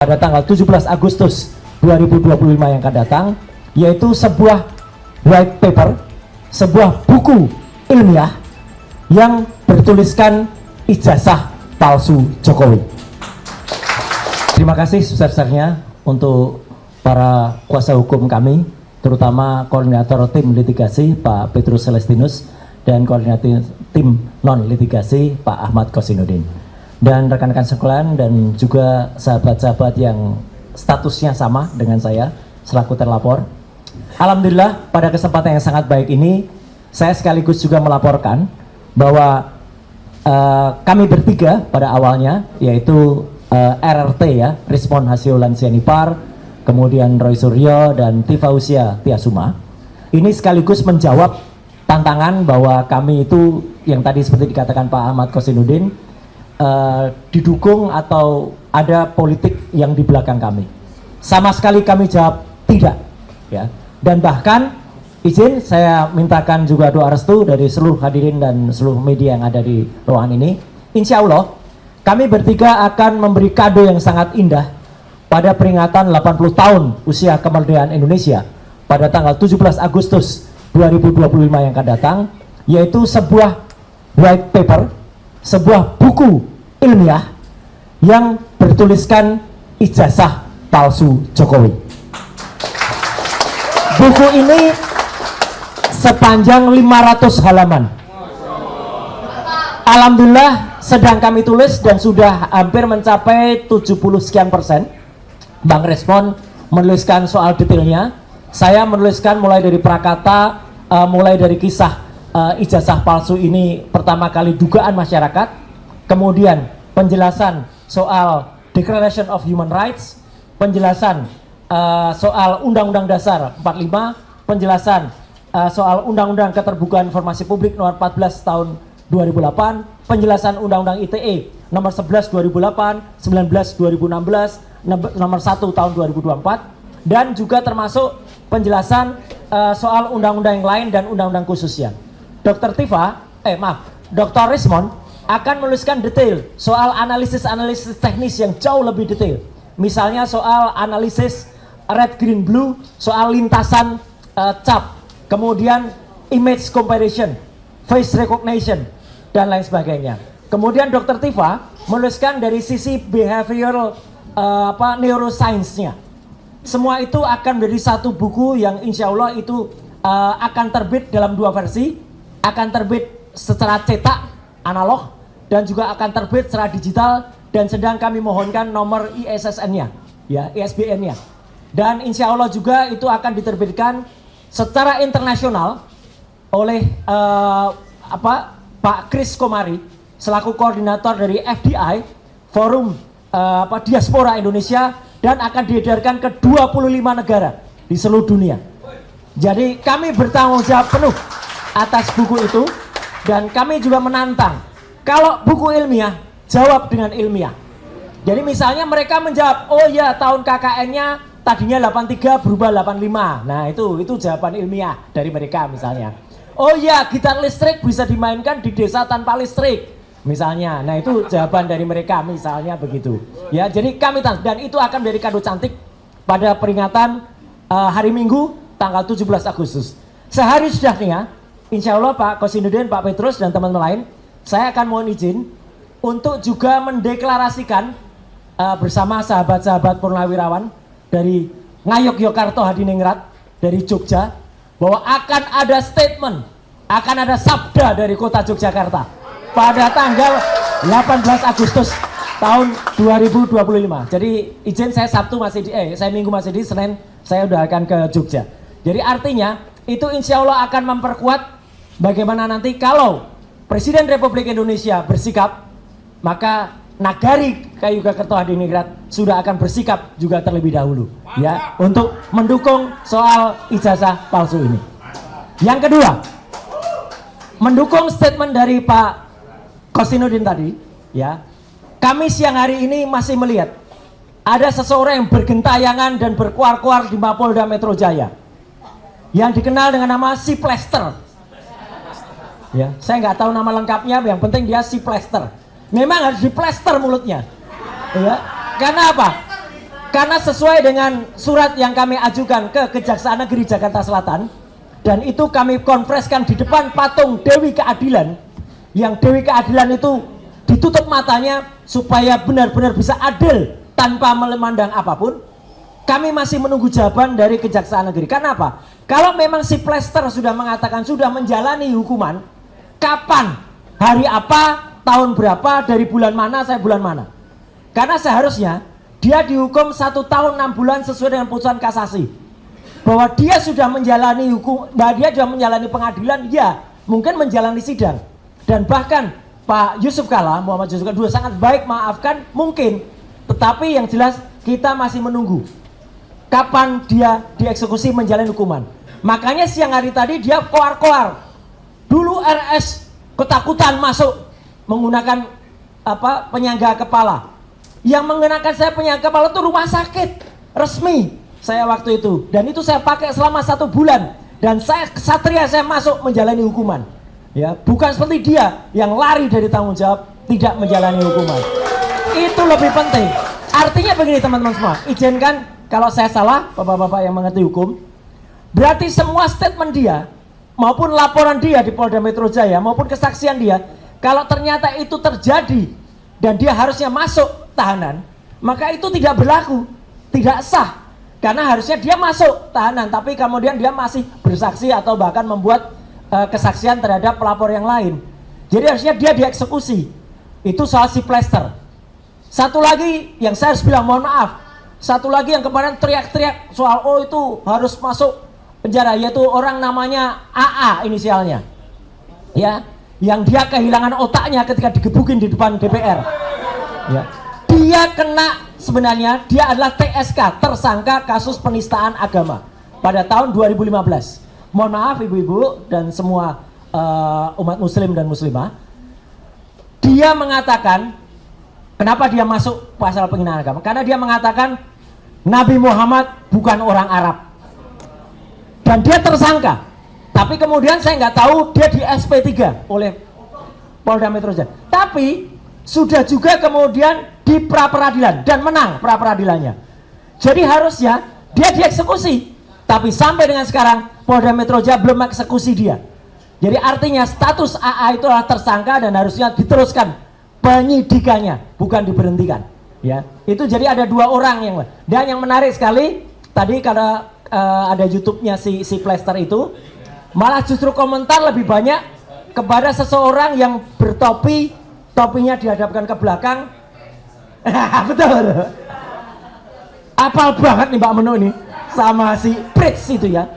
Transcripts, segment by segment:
pada tanggal 17 Agustus 2025 yang akan datang, yaitu sebuah white paper, sebuah buku ilmiah yang bertuliskan ijazah palsu Jokowi. Terima kasih sebesar-besarnya untuk para kuasa hukum kami, terutama koordinator tim litigasi Pak Petrus Celestinus dan koordinator tim non litigasi Pak Ahmad Kosinudin, dan rekan-rekan sekalian dan juga sahabat-sahabat yang statusnya sama dengan saya selaku terlapor. Alhamdulillah pada kesempatan yang sangat baik ini saya sekaligus juga melaporkan bahwa kami bertiga pada awalnya, yaitu RRT ya, Rismon Hasiolan Sianipar, kemudian Roy Suryo dan Tifausia Tiasuma, ini sekaligus menjawab tantangan bahwa kami itu yang tadi seperti dikatakan Pak Ahmad Kosinudin, didukung atau ada politik yang di belakang kami. Sama sekali kami jawab tidak ya. Dan bahkan izin saya mintakan juga doa restu dari seluruh hadirin dan seluruh media yang ada di ruangan ini. Insya Allah kami bertiga akan memberi kado yang sangat indah pada peringatan 80 tahun usia kemerdekaan Indonesia pada tanggal 17 Agustus 2025 yang akan datang, yaitu sebuah white paper, sebuah buku ilmiah yang bertuliskan ijazah palsu Jokowi. Buku ini sepanjang 500 halaman. Alhamdulillah sedang kami tulis dan sudah hampir mencapai 70 sekian persen. Bang Respon menuliskan soal detailnya, saya menuliskan mulai dari prakata, mulai dari kisah ijazah palsu ini pertama kali dugaan masyarakat, kemudian penjelasan soal Declaration of Human Rights, penjelasan soal Undang-Undang Dasar 45, penjelasan soal Undang-Undang Keterbukaan Informasi Publik nomor 14 tahun 2008, penjelasan Undang-Undang ITE nomor 11 2008, 19 2016, nomor 1 tahun 2024, dan juga termasuk penjelasan soal undang-undang yang lain dan undang-undang khususnya. Dr. Dr. Rismon akan menuliskan detail soal analisis teknis yang jauh lebih detail. Misalnya soal analisis red, green, blue, soal lintasan cap, kemudian image comparison, face recognition, dan lain sebagainya. Kemudian Dr. Tifa menuliskan dari sisi behavioral neuroscience-nya. Semua itu akan menjadi satu buku yang insya Allah itu akan terbit dalam dua versi, akan terbit secara cetak analog dan juga akan terbit secara digital, dan sedang kami mohonkan nomor ISSN-nya, ya, ISBN-nya. Dan insya Allah juga itu akan diterbitkan secara internasional oleh Pak Chris Komari selaku koordinator dari FDI, Forum Diaspora Indonesia, dan akan diedarkan ke 25 negara di seluruh dunia. Jadi kami bertanggung jawab penuh atas buku itu, dan kami juga menantang kalau buku ilmiah jawab dengan ilmiah. Jadi misalnya mereka menjawab, oh ya tahun KKN-nya tadinya 83 berubah 85. Nah itu jawaban ilmiah dari mereka misalnya. Oh ya gitar listrik bisa dimainkan di desa tanpa listrik misalnya. Nah itu jawaban dari mereka misalnya begitu. Ya, jadi kami dan itu akan menjadi kado cantik pada peringatan hari Minggu tanggal 17 Agustus. Sehari sudahnya, insya Allah Pak Kosinudin, Pak Petrus dan teman-teman lain, saya akan mohon izin untuk juga mendeklarasikan bersama sahabat-sahabat Purnawirawan dari Ngayogyakarta Hadiningrat dari Jogja, bahwa akan ada statement, akan ada sabda dari kota Yogyakarta pada tanggal 18 Agustus tahun 2025. Jadi izin saya saya Minggu masih di, Senin saya udah akan ke Jogja. Jadi artinya itu insya Allah akan memperkuat bagaimana nanti kalau Presiden Republik Indonesia bersikap, maka Nagari Ngayogyakarta Hadiningrat sudah akan bersikap juga terlebih dahulu ya untuk mendukung soal ijazah palsu ini. Yang kedua, mendukung statement dari Pak Kosinudin tadi ya. Kami siang hari ini masih melihat ada seseorang yang bergentayangan dan berkuar-kuar di Mapolda Metro Jaya yang dikenal dengan nama si Plester. Ya, saya nggak tahu nama lengkapnya, yang penting dia si Plester. Memang harus diplester mulutnya, ya. Karena apa? karena sesuai dengan surat yang kami ajukan ke Kejaksaan Negeri Jakarta Selatan, dan itu kami konfreskan di depan patung Dewi Keadilan, yang Dewi Keadilan itu ditutup matanya supaya benar-benar bisa adil tanpa memandang apapun. Kami masih menunggu jawaban dari Kejaksaan Negeri. Karena apa? Kalau memang si Plester sudah mengatakan sudah menjalani hukuman, kapan, hari apa, tahun berapa, dari bulan mana, saya bulan mana? Karena seharusnya dia dihukum 1 tahun 6 bulan sesuai dengan putusan kasasi, bahwa dia sudah menjalani hukum, bahwa dia sudah menjalani pengadilan, ya mungkin menjalani sidang, dan bahkan Pak Yusuf Kalla, Muhammad Yusuf Kalla dua sangat baik maafkan mungkin, tetapi yang jelas kita masih menunggu kapan dia dieksekusi menjalani hukuman. Makanya siang hari tadi dia koar-koar. Dulu RS ketakutan masuk menggunakan penyangga kepala. Yang mengenakan saya penyangga kepala itu rumah sakit resmi saya waktu itu. Dan itu saya pakai selama 1 bulan. Dan saya kesatria, saya masuk menjalani hukuman. Ya, bukan seperti dia yang lari dari tanggung jawab tidak menjalani hukuman. Itu lebih penting. Artinya begini teman-teman semua, izinkan kalau saya salah, bapak-bapak yang mengerti hukum, berarti semua statement dia, maupun laporan dia di Polda Metro Jaya, maupun kesaksian dia, kalau ternyata itu terjadi, dan dia harusnya masuk tahanan, maka itu tidak berlaku, tidak sah. Karena harusnya dia masuk tahanan, tapi kemudian dia masih bersaksi atau bahkan membuat kesaksian terhadap pelapor yang lain. Jadi harusnya dia dieksekusi. Itu soal si Plester. Satu lagi yang saya harus bilang mohon maaf, satu lagi yang kemarin teriak-teriak soal oh itu harus masuk penjara, yaitu orang namanya AA inisialnya, ya, yang dia kehilangan otaknya ketika digebukin di depan DPR. Ya. Dia kena, sebenarnya dia adalah TSK, tersangka kasus penistaan agama pada tahun 2015. Mohon maaf ibu-ibu dan semua umat muslim dan muslimah. Dia mengatakan, kenapa dia masuk pasal penghinaan agama? Karena dia mengatakan Nabi Muhammad bukan orang Arab, dan dia tersangka. Tapi kemudian saya nggak tahu dia di SP3 oleh Polda Metro Jaya. Tapi sudah juga kemudian di pra peradilan dan menang pra peradilannya. Jadi harusnya dia dieksekusi. Tapi sampai dengan sekarang Polda Metro Jaya belum eksekusi dia. Jadi artinya status AA itu adalah tersangka dan harusnya diteruskan penyidikannya, bukan diberhentikan. Ya, itu jadi ada 2 orang yang, dan yang menarik sekali tadi karena ada YouTube-nya si Plester itu, malah justru komentar lebih banyak kepada seseorang yang bertopi, topinya dihadapkan ke belakang. Betul. Apal banget nih Mbak Menu ini sama si Pritz itu ya.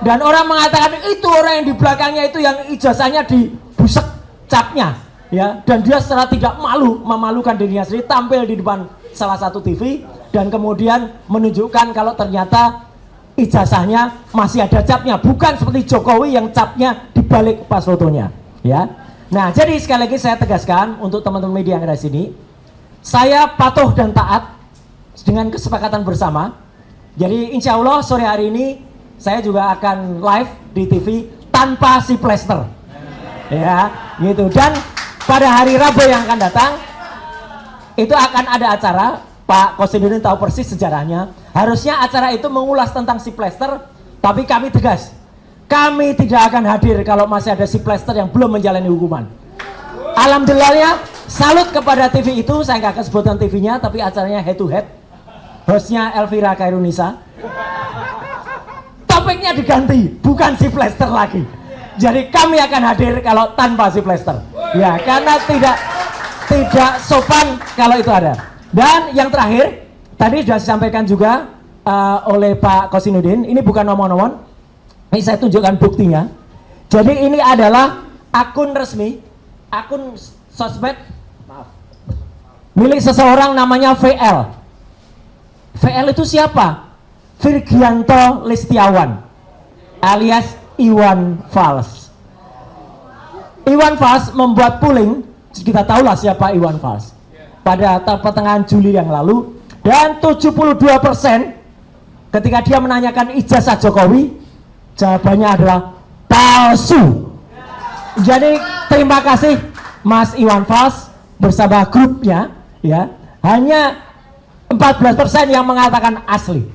Dan orang mengatakan itu orang yang di belakangnya itu yang ijazahnya dibusek capnya. Ya, dan dia secara tidak malu memalukan dirinya sendiri tampil di depan salah satu TV dan kemudian menunjukkan kalau ternyata ijazahnya masih ada capnya, bukan seperti Jokowi yang capnya dibalik pas fotonya, ya. Nah, jadi sekali lagi saya tegaskan untuk teman-teman media yang ada di sini, saya patuh dan taat dengan kesepakatan bersama. Jadi insya Allah sore hari ini saya juga akan live di TV tanpa si Plester, ya, gitu. Dan pada hari Rabu yang akan datang itu akan ada acara. Pak Kosidudin tahu persis sejarahnya. Harusnya acara itu mengulas tentang si Plester, tapi kami tegas, kami tidak akan hadir kalau masih ada si Plester yang belum menjalani hukuman. Alhamdulillahnya, salut kepada TV itu. Saya nggak akan sebutkan TV-nya, tapi acaranya head to head. Hostnya Elvira Khairunisa. Topiknya diganti, bukan si Plester lagi. Jadi kami akan hadir kalau tanpa si Plester. Ya, karena tidak sopan kalau itu ada. Dan yang terakhir, tadi sudah disampaikan juga oleh Pak Kosinudin, ini bukan nomor-nomor, ini saya tunjukkan buktinya. Jadi ini adalah akun resmi, akun sosmed, maaf, milik seseorang namanya VL. VL itu siapa? Virgianto Listiawan, alias Iwan Fals. Iwan Fals membuat polling, kita tahulah siapa Iwan Fals, pada pertengahan Juli yang lalu, dan 72% ketika dia menanyakan ijazah Jokowi, jawabannya adalah palsu. Jadi terima kasih Mas Iwan Fals bersama grupnya, ya, hanya 14% yang mengatakan asli.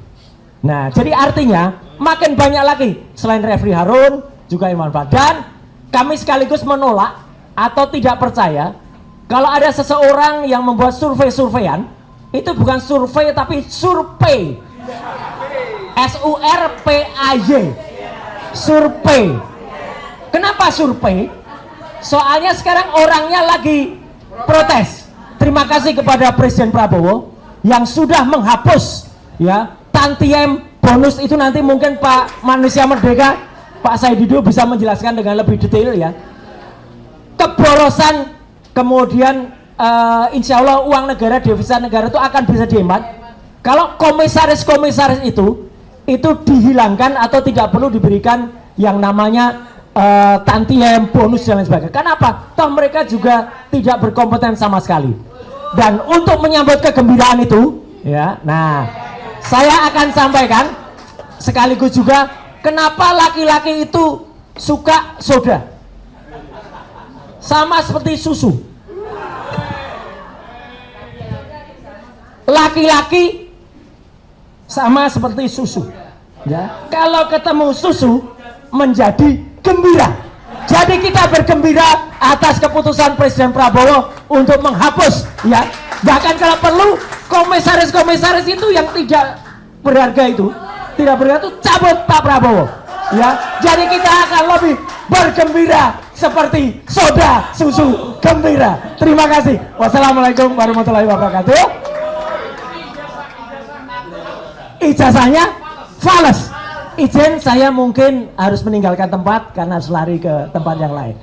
Nah, jadi artinya makin banyak lagi selain Refri Harun, juga Irman Dan kami sekaligus menolak atau tidak percaya kalau ada seseorang yang membuat survei-surveian, itu bukan survei tapi survei. SURPAY. Survei. Kenapa survei? Soalnya sekarang orangnya lagi protes. Terima kasih kepada Presiden Prabowo yang sudah menghapus ya tantiem bonus itu. Nanti mungkin Pak Manusia Merdeka, Pak Saidido bisa menjelaskan dengan lebih detail ya. Keborosan, kemudian insya Allah uang negara, devisa negara itu akan bisa dihemat kalau komisaris-komisaris itu dihilangkan atau tidak perlu diberikan yang namanya tantiem, bonus dan lain sebagainya. Kenapa? Toh mereka juga tidak berkompeten sama sekali. Dan untuk menyambut kegembiraan itu, ya, nah, saya akan sampaikan sekaligus juga kenapa laki-laki itu suka soda, sama seperti susu. Laki-laki sama seperti susu. Ya, kalau ketemu susu menjadi gembira. Jadi kita bergembira atas keputusan Presiden Prabowo untuk menghapus ya. Bahkan kalau perlu komisaris-komisaris itu yang tidak berharga itu, cabut Pak Prabowo. Ya, jadi kita akan lebih bergembira seperti soda, susu, gembira. Terima kasih. Wassalamualaikum warahmatullahi wabarakatuh. Ijazahnya fales. Izin, saya mungkin harus meninggalkan tempat karena harus lari ke tempat yang lain.